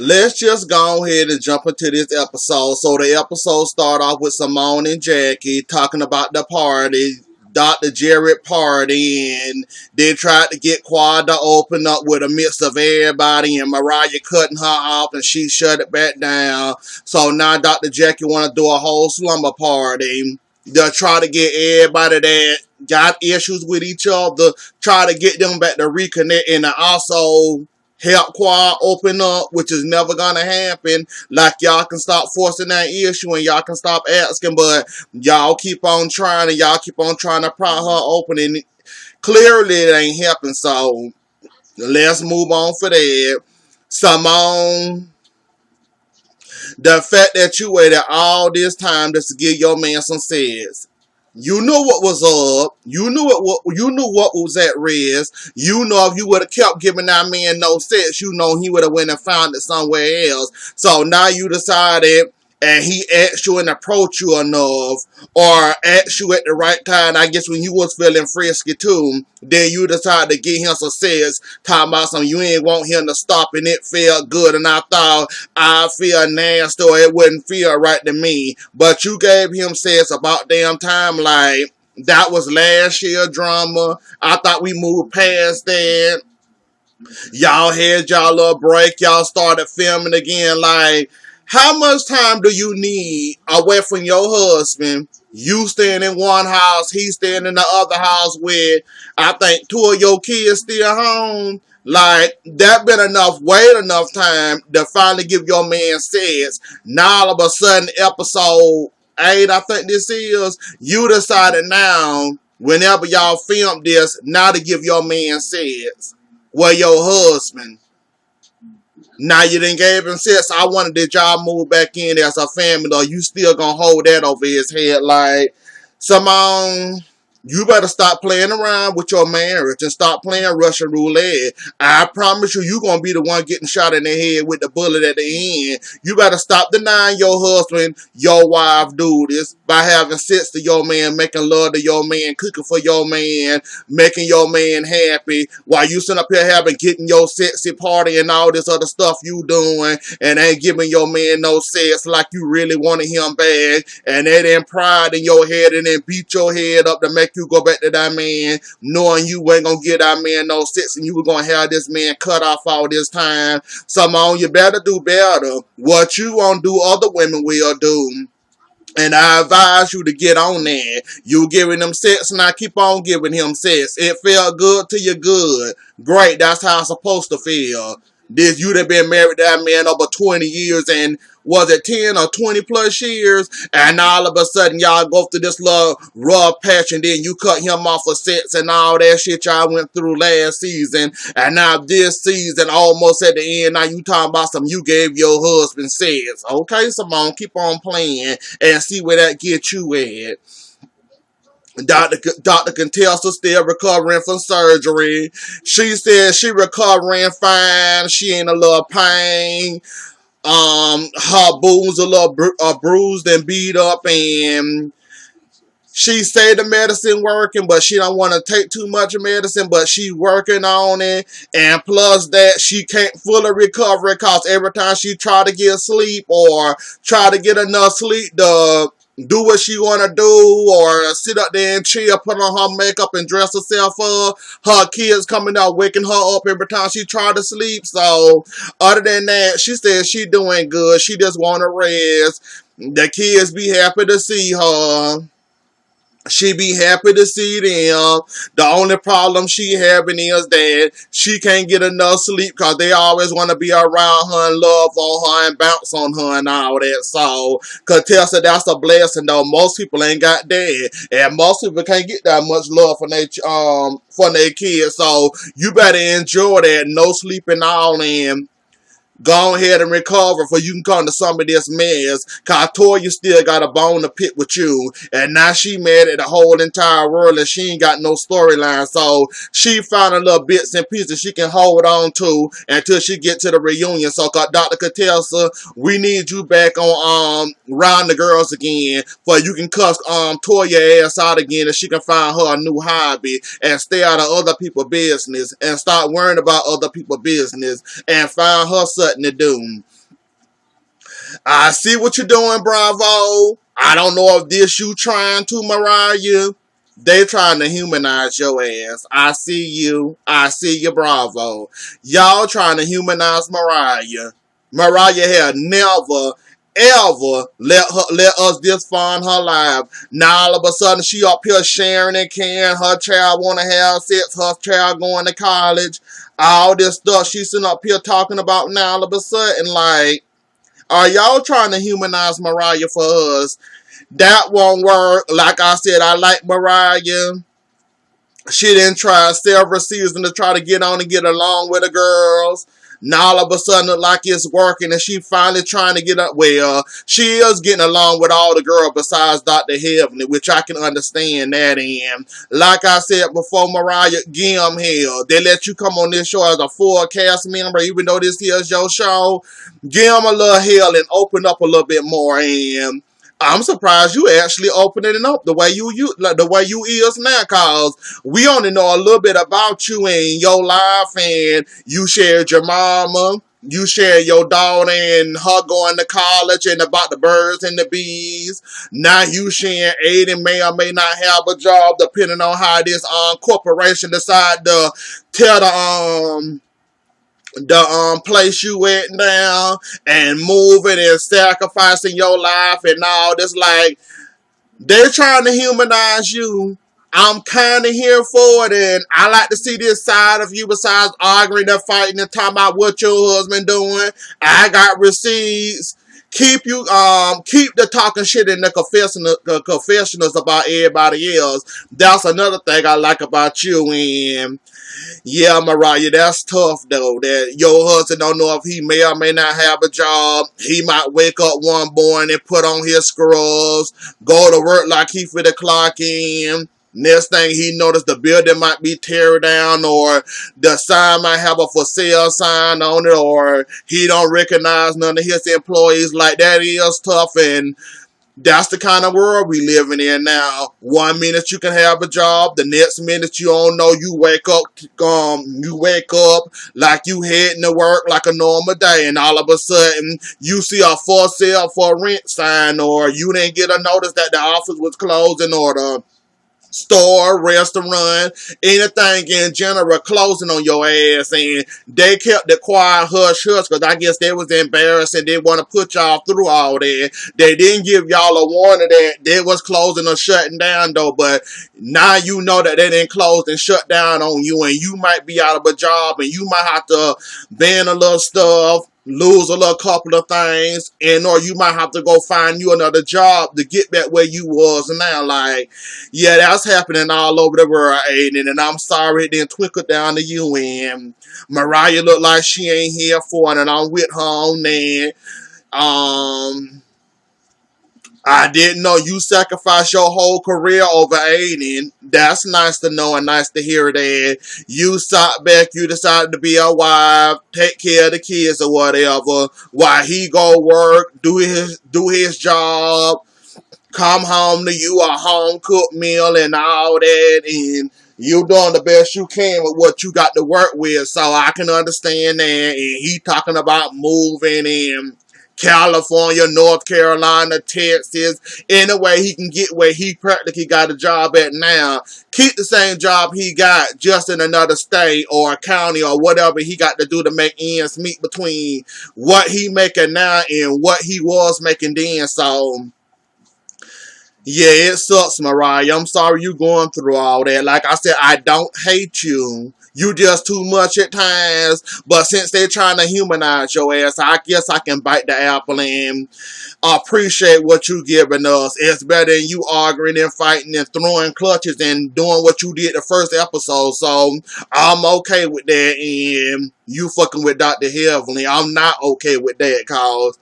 let's just go ahead and jump into this episode. So the episode start off with Simone and Jackie talking about the party, Dr. Jared party, and they tried to get Quad to open up with a mix of everybody, and Mariah cutting her off, and she shut it back down. So now Dr. Jackie want to do a whole slumber party. They'll try to get everybody that got issues with each other, try to get them back to reconnect, and to also help Quad open up, which is never gonna happen. Like, y'all can stop forcing that issue and y'all can stop asking, but y'all keep on trying and y'all keep on trying to pry her open, and clearly it ain't helping. So let's move on for that. Simone, the fact that you waited all this time just to give your man some sex. You knew what was up. You knew what was at risk. You know if you would have kept giving that man no sex, you know he would have went and found it somewhere else. So now you decided, and he asked you and approached you enough, or asked you at the right time, I guess when you was feeling frisky too, then you decided to give him some sex, talking about something you ain't want him to stop, and it felt good, and I thought I feel nasty or it wouldn't feel right to me. But you gave him sex about damn time. Like, that was last year drama. I thought we moved past that. Y'all had y'all little break. Y'all started filming again. Like, how much time do you need away from your husband? You staying in one house, he staying in the other house with, I think, two of your kids still home. Like, that been enough, wait enough time to finally give your man sex. Now all of a sudden, episode 8, I think this is, you decided now, whenever y'all film this, now to give your man sex. Well, your husband. Now you done gave him sex. I wonder, did y'all move back in as a family, or you still gonna hold that over his head? Like, Simone, you better stop playing around with your marriage and stop playing Russian roulette. I promise you, you gonna be the one getting shot in the head with the bullet at the end. You better stop denying your husband, your wife do this by having sex to your man, making love to your man, cooking for your man, making your man happy, while you sitting up here getting your sexy party and all this other stuff you doing, and ain't giving your man no sex like you really wanted him bad, and that then pride in your head and then beat your head up to make you go back to that man, knowing you ain't gonna give that man no sex and you were gonna have this man cut off all this time. Simone, you better do better. What you won't do, other women will do. And I advise you to get on there. You giving him sex, and I keep on giving him sex. It felt good to you, good. Great, that's how it's supposed to feel. This, you done been married to that man over 20 years, and was it 10 or 20 plus years? And all of a sudden, y'all go through this little rough patch, and then you cut him off for sex and all that shit y'all went through last season. And now this season, almost at the end, now you talking about something you gave your husband sex. Okay, Simone, keep on playing and see where that gets you at. Dr. Contessa still recovering from surgery. She says she recovering fine. She ain't a little pain. Her bones a little bruised and beat up, and she say the medicine working, but she don't want to take too much medicine, but she working on it. And plus that, she can't fully recover because every time she try to get sleep or try to get enough sleep to do what she want to do, or sit up there and chill, put on her makeup and dress herself up, her kids coming out waking her up every time she try to sleep. So other than that, she says she doing good. She just want to rest. The kids be happy to see her. She be happy to see them. The only problem she having is that she can't get enough sleep because they always want to be around her and love on her and bounce on her and all that. So, Contessa, that's a blessing though. Most people ain't got that. And most people can't get that much love from their kids. So, you better enjoy that. No sleeping all in. Go ahead and recover for you can come to some of this mess. Cause Toya still got a bone to pick with you. And now she mad at the whole entire world and she ain't got no storyline. So she found a little bits and pieces she can hold on to until she get to the reunion. So Dr. Contessa, we need you back on Round the Girls again. For you can cuss Toya ass out again and she can find her a new hobby. And stay out of other people's business. And start worrying about other people's business. And find her something to do. I see what you're doing, Bravo. I don't know if this you trying to, Mariah. They trying to humanize your ass. I see you. I see you, Bravo. Y'all trying to humanize Mariah. Mariah had never, ever let us this far in her life. Now all of a sudden she up here sharing and caring. Her child want to have sex. Her child going to college. All this stuff she's sitting up here talking about now all of a sudden, like, are y'all trying to humanize Mariah for us? That won't work. Like I said, I like Mariah. She didn't try several seasons to try to get on and get along with the girls. Now all of a sudden look like it's working and she finally trying to get up. Well, she is getting along with all the girls besides Dr. Heavenly, which I can understand that in. Like I said before, Mariah, give them hell. They let you come on this show as a full cast member, even though this here is your show. Give them a little hell and open up a little bit more. And I'm surprised you actually opening it up the way you is now, cause we only know a little bit about you in your life, and you shared your mama, you shared your daughter and her going to college and about the birds and the bees. Now you sharing Aiden may or may not have a job depending on how this corporation decide to tell the place you went down and moving and sacrificing your life and all this. Like, they're trying to humanize you. I'm kind of here for it, and I like to see this side of you besides arguing and fighting and talking about what your husband doing. I got receipts. Keep the talking shit in the confessionals about everybody else. That's another thing I like about you. And yeah, Mariah, that's tough though. That your husband don't know if he may or may not have a job. He might wake up one morning and put on his scrubs, go to work like he finna clock in. Next thing he noticed, the building might be teared down, or the sign might have a for sale sign on it, or he don't recognize none of his employees. Like, that is tough, and that's the kind of world we living in now. 1 minute you can have a job, the next minute you don't know. You wake up like you heading to work like a normal day, and all of a sudden you see a for sale for rent sign, or you didn't get a notice that the office was closing, or the store, restaurant, anything in general closing on your ass, and they kept the quiet hush hush because I guess they was embarrassed and they want to put y'all through all that. They didn't give y'all a warning that they was closing or shutting down though, but now you know that they didn't close and shut down on you, and you might be out of a job, and you might have to ban a little stuff, lose a little couple of things, and or you might have to go find you another job to get back where you was now. Like, yeah, that's happening all over the world, Aiden, and I'm sorry it didn't trickle down to you. And Mariah look like she ain't here for it, and I'm with her on that. I didn't know you sacrificed your whole career over Aiden. That's nice to know and nice to hear that. You sat back, you decided to be a wife, take care of the kids or whatever, while he go work, do his job, come home to you a home cooked meal and all that, and you doing the best you can with what you got to work with. So I can understand that. And he talking about moving in California, North Carolina, Texas, any way he can get where he practically got a job at now. Keep the same job he got, just in another state or county or whatever he got to do to make ends meet between what he making now and what he was making then. So yeah, it sucks, Mariah. I'm sorry you going through all that. Like I said, I don't hate you. You just too much at times. But since they're trying to humanize your ass, I guess I can bite the apple and appreciate what you giving us. It's better than you arguing and fighting and throwing clutches and doing what you did the first episode. So I'm okay with that. And you fucking with Dr. Heavenly, I'm not okay with that, cause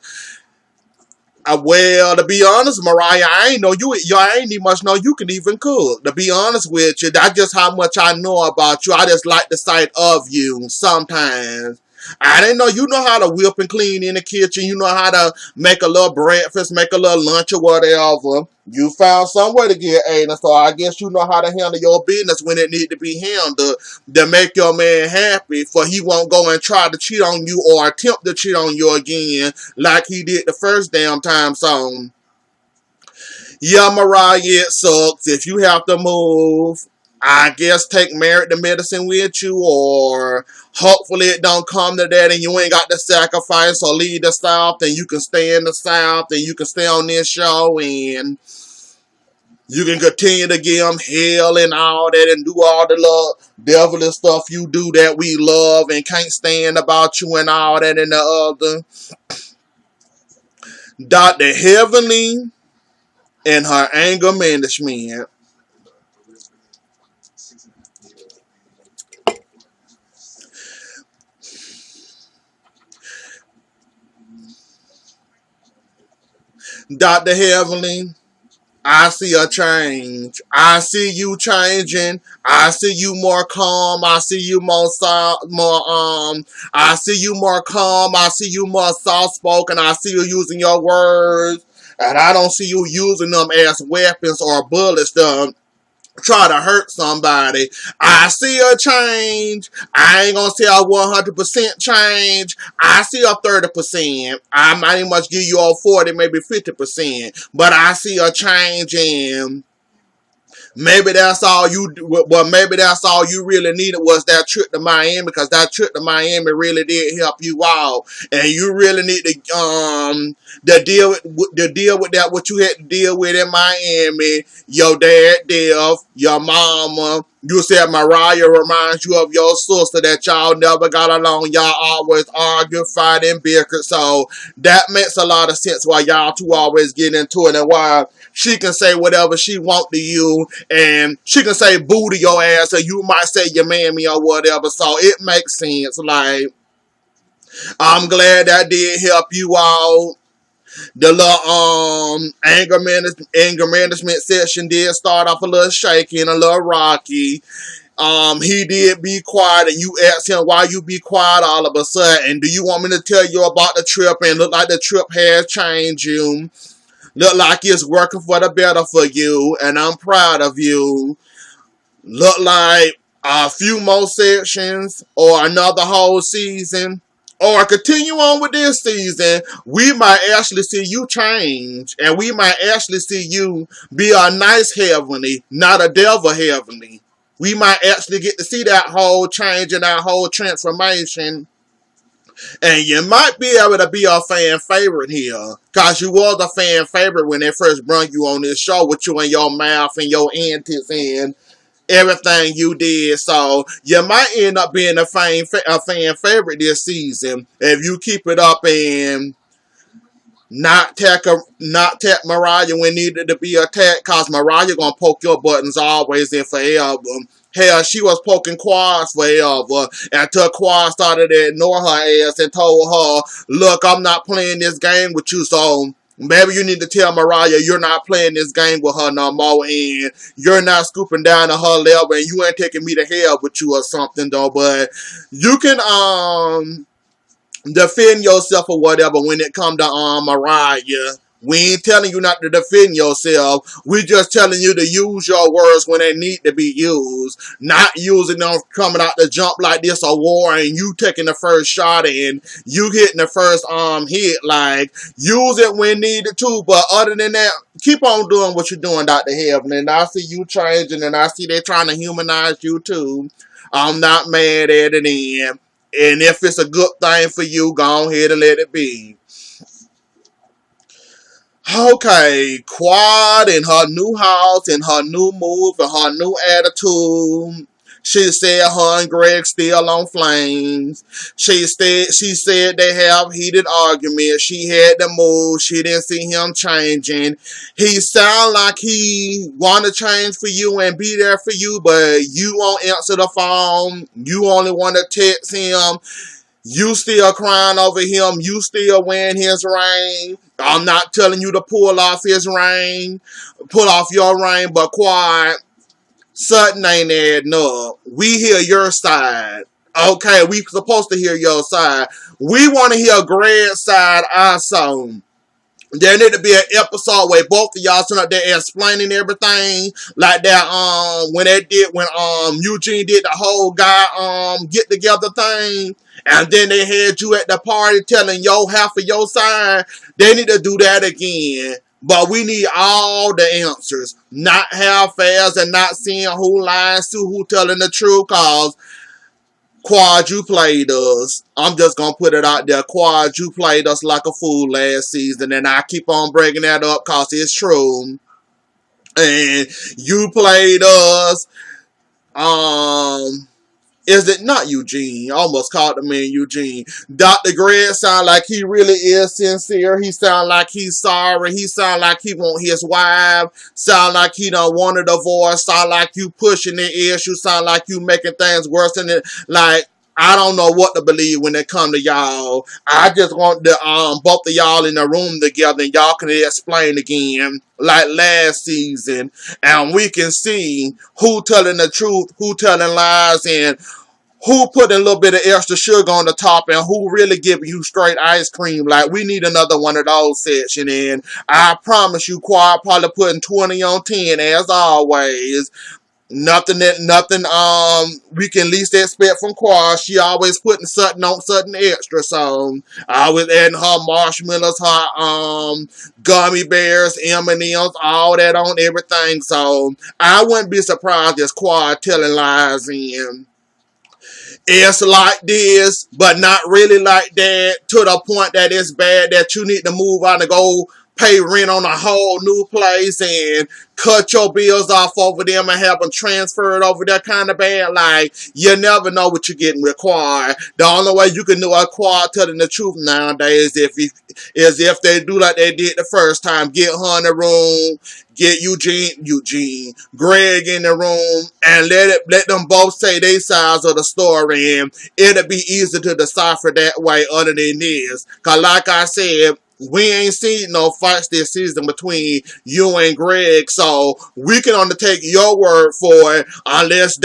well, to be honest, Mariah, I ain't know you. I ain't even much know you can even cook. To be honest with you, that's just how much I know about you. I just like the sight of you sometimes. I didn't know you know how to whip and clean in the kitchen. You know how to make a little breakfast, make a little lunch or whatever. You found some way to get Aiden, so I guess you know how to handle your business when it need to be handled to make your man happy, for he won't go and try to cheat on you or attempt to cheat on you again like he did the first damn time. So, yeah, Mariah, it sucks. If you have to move, I guess take Married to Medicine with you, or hopefully it don't come to that and you ain't got to sacrifice or leave the South and you can stay in the South and you can stay on this show and you can continue to give them hell and all that and do all the little devilish stuff you do that we love and can't stand about you and all that and the other. Dr. Heavenly and her anger management. Dr. Heavenly, I see a change. I see you changing. I see you more calm. I see you I see you more calm. I see you more soft spoken. I see you using your words. And I don't see you using them as weapons or bullets to try to hurt somebody. I see a change. I ain't gonna say a 100% change. I see a 30%. I might much give you a 40, maybe 50%. But I see a change in. Maybe that's all you. Well, maybe that's all you really needed was that trip to Miami, because that trip to Miami really did help you out, and you really need to deal with that what you had to deal with in Miami. Your dad death, your mama. You said Mariah reminds you of your sister that y'all never got along. Y'all always argue, fight, and bicker. So that makes a lot of sense why y'all two always get into it and why she can say whatever she want to you and she can say boo to your ass or you might say your mammy or whatever. So it makes sense. Like, I'm glad that did help you out. The little anger management session did start off a little shaky and a little rocky. He did be quiet, and you asked him why you be quiet all of a sudden. And do you want me to tell you about the trip? And look like the trip has changed you. Look like it's working for the better for you, and I'm proud of you. Look like a few more sections or another whole season, or continue on with this season, we might actually see you change, and we might actually see you be a nice Heavenly, not a devil Heavenly. We might actually get to see that whole change and that whole transformation. And you might be able to be a fan favorite here. Because you was a fan favorite when they first brought you on this show with you and your mouth and your antics and everything you did. So you might end up being a fan favorite this season if you keep it up and not attack Mariah when needed to be attacked, cause Mariah gonna poke your buttons always and forever. Hell, she was poking Quads forever until Quad started to ignore her ass and told her, look, I'm not playing this game with you, so maybe you need to tell Mariah you're not playing this game with her no more and you're not scooping down to her level and you ain't taking me to hell with you or something though. But you can defend yourself or whatever when it come to Mariah. We ain't telling you not to defend yourself. We just telling you to use your words when they need to be used. Not using them coming out the jump like this a war and you taking the first shot and you hitting the first hit. Like, use it when needed to. But other than that, keep on doing what you're doing, Dr. Heaven. And I see you changing and I see they trying to humanize you too. I'm not mad at it. And if it's a good thing for you, go ahead and let it be. Okay, Quad in her new house and her new move and her new attitude. She said her and Greg still on flames. She said they have heated arguments. She had to move. She didn't see him changing. He sound like he want to change for you and be there for you, but you won't answer the phone. You only want to text him. You still crying over him. You still wearing his ring. I'm not telling you to pull off his ring. Pull off your ring, but Quad, something ain't adding up. We hear your side. Okay, we supposed to hear your side. We want to hear Greg's side also. There need to be an episode where both of y'all sit up there explaining everything like that. When they did when Eugene did the whole guy get together thing, and then they had you at the party telling yo half of your side. They need to do that again. But we need all the answers, not half-ass and not seeing who lies to who telling the truth. Cause Quad, you played us. I'm just gonna put it out there. Quad, you played us like a fool last season, and I keep on bringing that up cause it's true. And you played us. Um, is it not Eugene? I almost called the man Eugene. Dr. Greg sound like he really is sincere. He sound like he's sorry. He sound like he want his wife. Sound like he don't want a divorce. Sound like you pushing the issue. Sound like you making things worse than it. Like, I don't know what to believe when it come to y'all. I just want the both of y'all in the room together and y'all can explain again like last season, and we can see who telling the truth, who telling lies, and who put a little bit of extra sugar on the top and who really giving you straight ice cream. Like, we need another one of those sessions. And I promise you, Quad probably putting 20 on 10 as always. Nothing we can least expect from Quad. She always putting something on something extra. So I was adding her marshmallows, her gummy bears, M&Ms, all that on everything. So I wouldn't be surprised if Quad telling lies in. It's like this, but not really like that, to the point that it's bad that you need to move out and go pay rent on a whole new place and cut your bills off over them and have them transferred over there kind of bad. Like, you never know what you're getting with Quad. The only way you can know a Quad telling the truth nowadays is if they do like they did the first time. Get her in the room, get Greg in the room, and let them both say their sides of the story, and it'll be easy to decipher that way other than this. Cause like I said, we ain't seen no fights this season between you and Greg, so we can undertake your word for it unless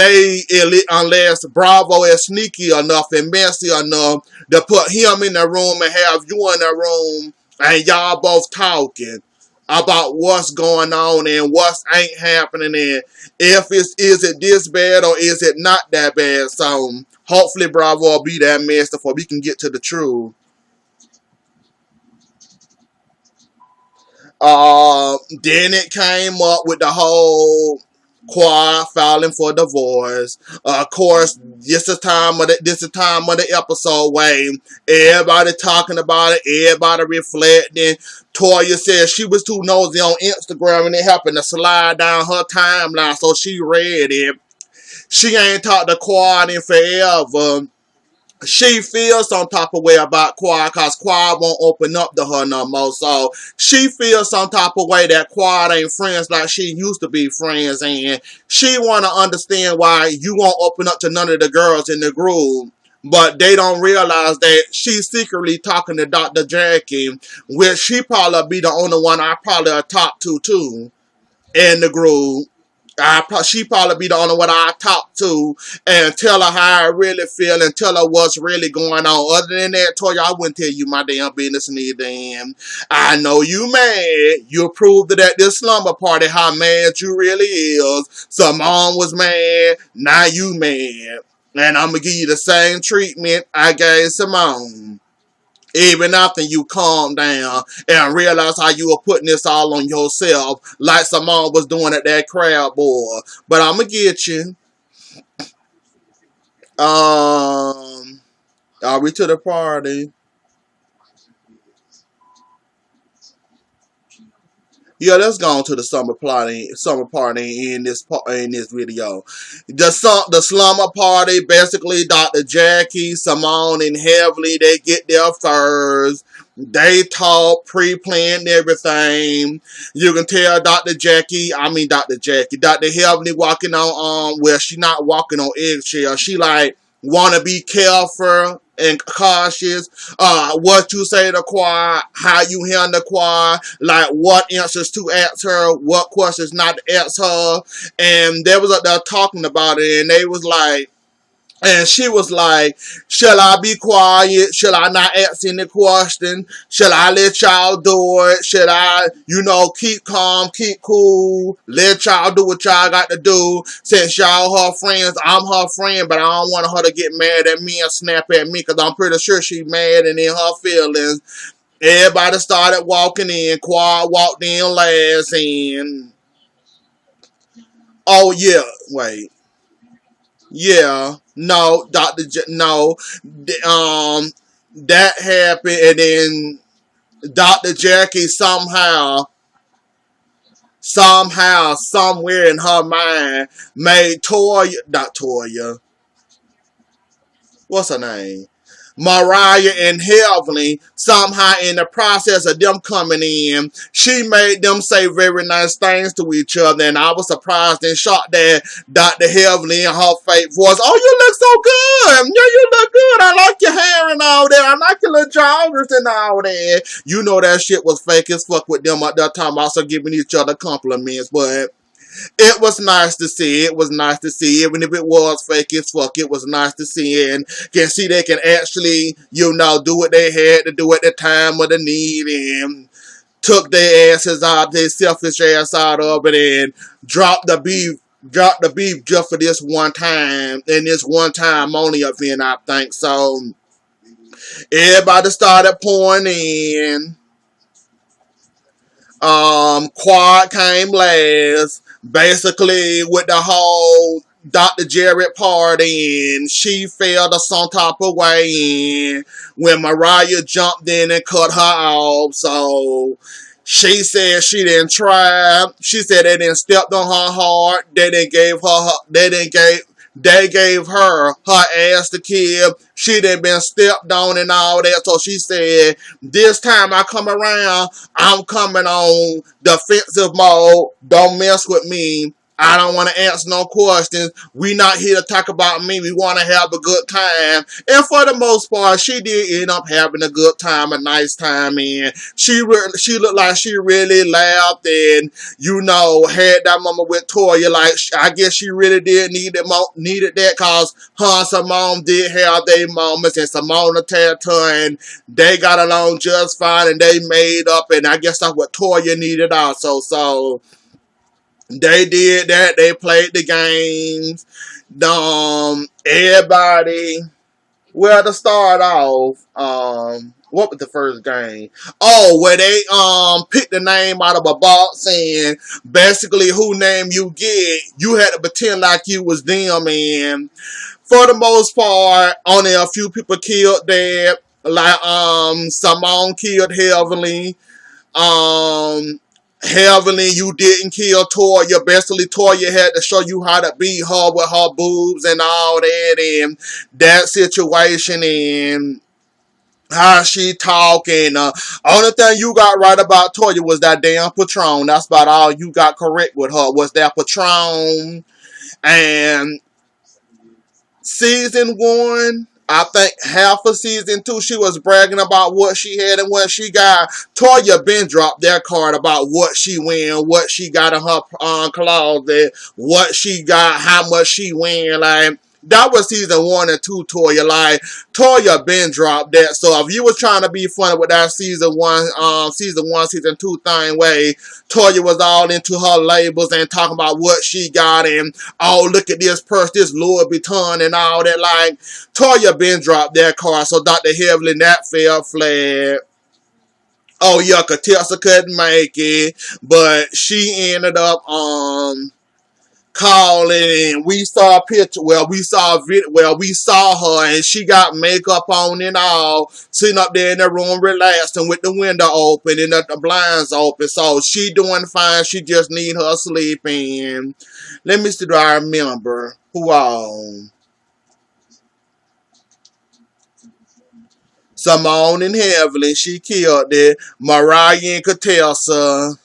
Bravo is sneaky enough and messy enough to put him in the room and have you in the room and y'all both talking about what's going on and what's ain't happening and if is it this bad or is it not that bad. So hopefully Bravo will be that mess before we can get to the truth. Then it came up with the whole Quad filing for divorce. Of course, this is time of the episode where everybody talking about it, everybody reflecting. Toya said she was too nosy on Instagram and it happened to slide down her timeline, so she read it. She ain't talked to Quad in forever. She feels some type of way about Quad because Quad won't open up to her no more. So she feels some type of way that Quad ain't friends like she used to be friends, and she want to understand why you won't open up to none of the girls in the group. But they don't realize that she's secretly talking to Dr. Jackie, which she probably be the only one I probably talk to too in the group. She probably be the only one I talk to and tell her how I really feel and tell her what's really going on. Other than that, Toya, I wouldn't tell you my damn business neither. And I know you mad. You proved it at this slumber party how mad you really is. Simone was mad. Now you mad. And I'm going to give you the same treatment I gave Simone. Even after you calm down and realize how you were putting this all on yourself, like Simone was doing at that crowd board. But I'm gonna get you. Are we to the party? Yeah, let's go on to the summer party in this video. The slumber party, basically Dr. Jackie, Simone, and Heavenly, they get there first. They talk, pre-planned everything. You can tell Dr. Heavenly walking on, well, she not walking on eggshells. She like, want to be careful and cautious. What you say to Quad, how you handle Quad, like what answers to ask her, what questions not to ask her. And they was up there talking about it, and they was like, And she was like, shall I be quiet? Shall I not ask any question? Shall I let y'all do it? Should I, keep calm, keep cool, let y'all do what y'all got to do? Since y'all her friends, I'm her friend, but I don't want her to get mad at me and snap at me because I'm pretty sure she's mad and in her feelings. Everybody started walking in. Quad walked in last and, oh yeah, wait. Yeah, no, no, that happened, and then Dr. Jackie somewhere in her mind made Toya, not Toya, what's her name? Mariah and Heavenly, somehow in the process of them coming in, she made them say very nice things to each other, and I was surprised and shocked that Dr. Heavenly in her fake voice, oh, you look so good, yeah, you look good, I like your hair and all that, I like your little joggers and all that. That shit was fake as fuck with them at that time, also giving each other compliments, but it was nice to see. It was nice to see. Even if it was fake as fuck, it was nice to see. And can see they can actually, do what they had to do at the time of the need and took their asses out, their selfish ass out of it and dropped the beef. Dropped the beef just for this one time. And this one time only event, I think. So, everybody started pouring in. Quad came last, basically with the whole Dr. Jarrett party, and she felt some type of way in when Mariah jumped in and cut her off. So she said she didn't try. She said they didn't step on her heart. They gave her ass to kill. She done been stepped on and all that. So she said, this time I come around, I'm coming on defensive mode. Don't mess with me. I don't want to answer no questions. We not here to talk about me. We want to have a good time. And for the most part, she did end up having a good time, a nice time. And she looked like she really laughed and, had that moment with Toya. Like, I guess she really did needed that because her and Simone did have their moments. And Simone attacked her and they got along just fine and they made up. And I guess that's what Toya needed also. So, they did that. They played the games. Everybody. Well, to start off, what was the first game? Oh, where they picked the name out of a box and basically who name you get, you had to pretend like you was them. And for the most part, only a few people killed that. Like Simone killed Heavenly. Um, Heavenly, you didn't kill Toya. Basically, Toya had to show you how to beat her with her boobs and all that, and that situation, and how she talking. Only thing you got right about Toya was that damn Patron. That's about all you got correct with her was that Patron. And season 1, I think half of season 2, she was bragging about what she had and what she got. Toya been dropped their card about what she win, what she got in her closet, what she got, how much she win. Like, that was season 1 and 2, Toya. Like, Toya been dropped that. So if you was trying to be funny with that season 1, season 2 thing, way Toya was all into her labels and talking about what she got and, oh, look at this purse, this Louis Vuitton and all that. Like, Toya been dropped that card. So Dr. Heavenly, that fell flat. Oh yeah, Katessa couldn't make it, but she ended up calling and we saw a picture, we saw a video, we saw her and she got makeup on and all, sitting up there in the room relaxing with the window open and the blinds open. So she doing fine, she just need her sleep in. Let me see, do I remember who all? Simone and Heavenly, she killed it. Mariah and Katessa,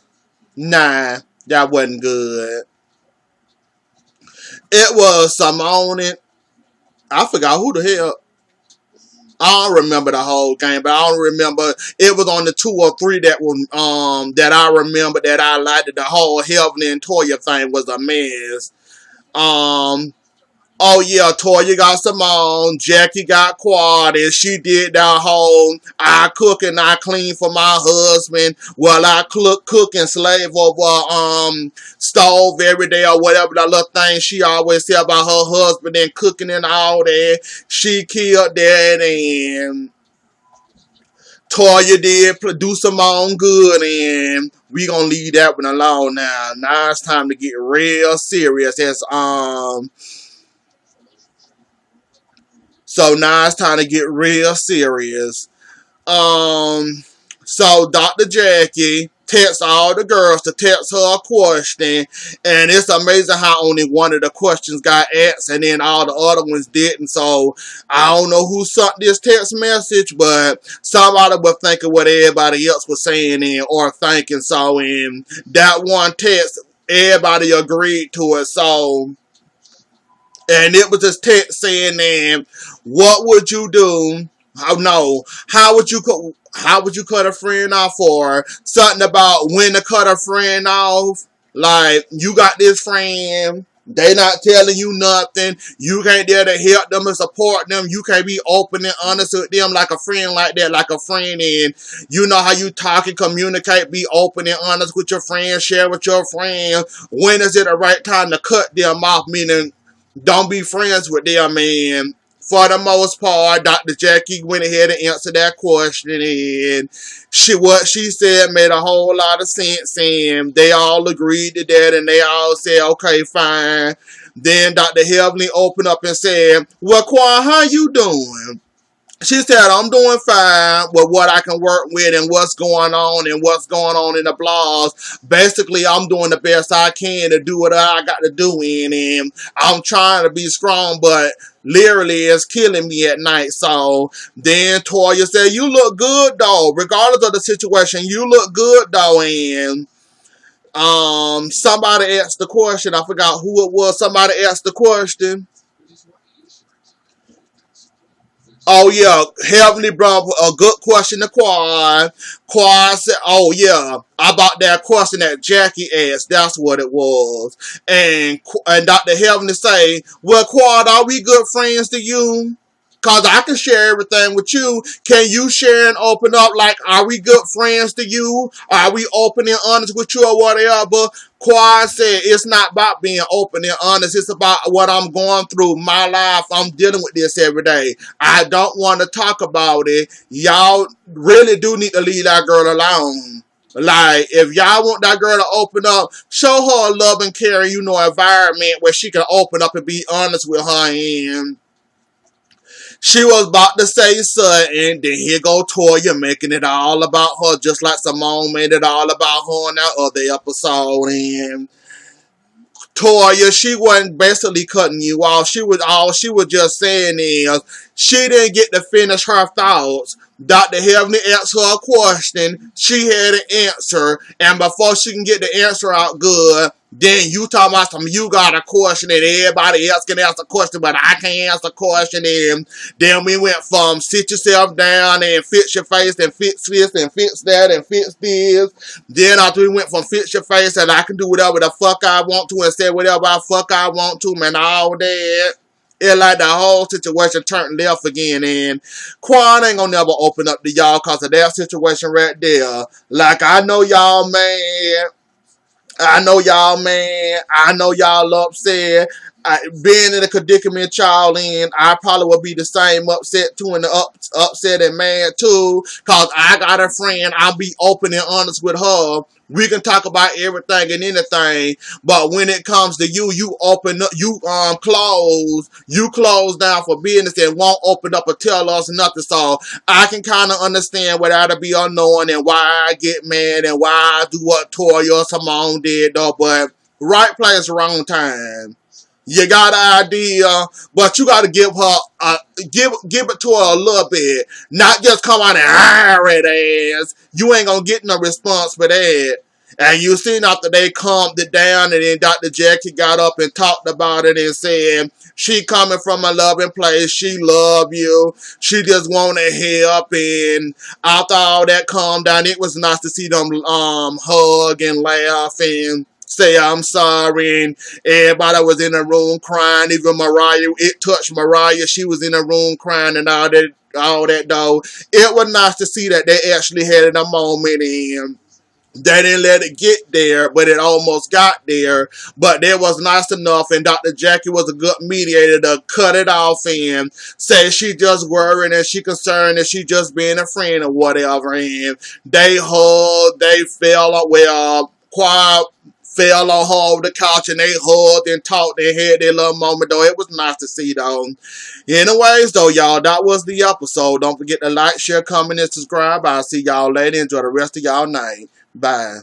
nah, that wasn't good. It was Simone and I forgot who the hell. I don't remember the whole game, but I don't remember. It was on the 2 or 3 that were that I remember that I liked. The whole Heavenly and Toya thing was a mess. Um, Oh yeah, Toya got Simone, Jackie got Quad, and she did that whole I cook and I clean for my husband. Well, I cook and slave over stove every day or whatever that little thing she always said about her husband and cooking and all that. She killed that, and Toya did produce Simone good, and we gonna leave that one alone now. Now it's time to get real serious. So now it's time to get real serious. Um, so Dr. Jackie texts all the girls to text her a question, and it's amazing how only one of the questions got answered, and then all the other ones didn't. So I don't know who sent this text message, but somebody was thinking what everybody else was saying or thinking. So in that one text, everybody agreed to it. So. And it was just text saying, what would you do? No, how would you cut a friend off, or something about when to cut a friend off? Like, you got this friend, they not telling you nothing. You can't dare to help them and support them. You can't be open and honest with them like a friend like that, like a friend. And you know how you talk and communicate, be open and honest with your friend, share with your friend. When is it the right time to cut them off? Meaning, don't be friends with them, man. For the most part, Dr. Jackie went ahead and answered that question, and what she said made a whole lot of sense, and they all agreed to that, and they all said, okay, fine. Then Dr. Heavenly opened up and said, well, Quan, how you doing? She said, I'm doing fine with what I can work with and what's going on in the blogs. Basically, I'm doing the best I can to do what I got to do and I'm trying to be strong, but literally it's killing me at night. So then Toya said, you look good though. Regardless of the situation, you look good though. And somebody asked the question. I forgot who it was. Somebody asked the question. Oh yeah, Heavenly brought a good question to Quad. Quad said, "Oh yeah, about that question that Jackie asked. That's what it was." And Dr. Heavenly say, "Well, Quad, are we good friends to you? Cause I can share everything with you. Can you share and open up? Like, are we good friends to you? Are we open and honest with you or whatever?" Quad said, it's not about being open and honest. It's about what I'm going through, my life. I'm dealing with this every day. I don't want to talk about it. Y'all really do need to leave that girl alone. Like, if y'all want that girl to open up, show her a love and care, environment where she can open up and be honest with her. And she was about to say something, then here go Toya making it all about her, just like Simone made it all about her in that other episode. And Toya, she wasn't basically cutting you off. She was just saying is she didn't get to finish her thoughts. Dr. Heavenly asked her a question. She had an answer, and before she can get the answer out good, then you talking about something, you got a question, and everybody else can ask a question, but I can't answer a question. And then we went from sit yourself down and fix your face and fix this and fix that and fix this. Then after we went from fix your face and I can do whatever the fuck I want to and say whatever the fuck I want to, man, all that. It like the whole situation turned left again, and Quan ain't gonna never open up to y'all cause of that situation right there. Like, I know y'all mad. I know y'all mad. I know y'all upset. Being in the predicament y'all in, I probably would be the same upset too, and upset and mad too, cause I got a friend. I'll be open and honest with her. We can talk about everything and anything, but when it comes to you, you open up, you close down for business and won't open up or tell us nothing. So I can kind of understand why that'll be unknown and why I get mad and why I do what Toya or Simone did though. But right place, wrong time. You got an idea, but you got to give her, give it to her a little bit. Not just come on and hire it ass. You ain't going to get no response for that. And you seen after they calmed it down, and then Dr. Jackie got up and talked about it and said, she coming from a loving place. She love you. She just want to help. And after all that calmed down, it was nice to see them hug and laugh. And say I'm sorry, and everybody was in the room crying. Even Mariah, it touched Mariah. She was in the room crying and all that. All that though, it was nice to see that they actually had a moment, and they didn't let it get there, but it almost got there. But it was nice enough, and Dr. Jackie was a good mediator to cut it off and say she just worried and she concerned and she just being a friend or whatever. And they hugged, they fell, well, quiet fell on her over the couch and they hugged and talked and had their little moment though. It was nice to see though. Anyways though, y'all, that was the episode. Don't forget to like, share, comment, and subscribe. I'll see y'all later. Enjoy the rest of y'all night. Bye.